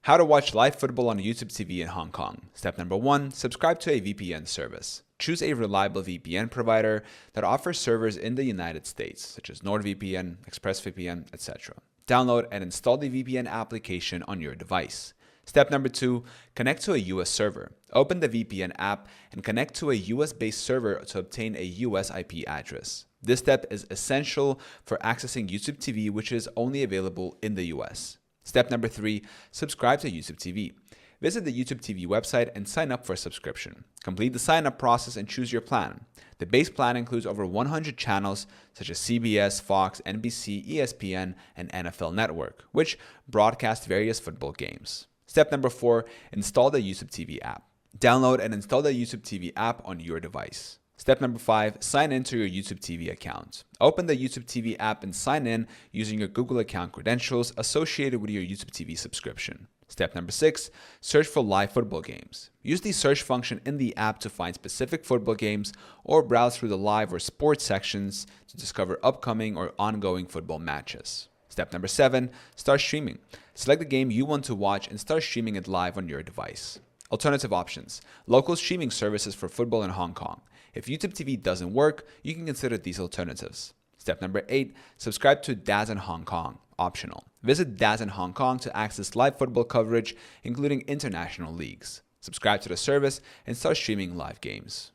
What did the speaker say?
How to watch live football on YouTube TV in Hong Kong. Step number 1, subscribe to a VPN service. Choose a reliable VPN provider that offers servers in the United States, such as NordVPN, ExpressVPN, etc. Download and install the VPN application on your device. Step number 2, connect to a US server. Open the VPN app and connect to a US-based server to obtain a US IP address. This step is essential for accessing YouTube TV, which is only available in the US. Step number 3, subscribe to YouTube TV. Visit the YouTube TV website and sign up for a subscription. Complete the sign-up process and choose your plan. The base plan includes over 100 channels such as CBS, Fox, NBC, ESPN, and NFL Network, which broadcast various football games. Step number 4, install the YouTube TV app. Download and install the YouTube TV app on your device. Step number 5, sign in to your YouTube TV account. Open the YouTube TV app and sign in using your Google account credentials associated with your YouTube TV subscription. Step number 6, search for live football games. Use the search function in the app to find specific football games or browse through the live or sports sections to discover upcoming or ongoing football matches. Step number 7, start streaming. Select the game you want to watch and start streaming it live on your device. Alternative options: local streaming services for football in Hong Kong. If YouTube TV doesn't work, you can consider these alternatives. Step number 8, subscribe to DAZN Hong Kong, optional. Visit DAZN Hong Kong to access live football coverage, including international leagues. Subscribe to the service and start streaming live games.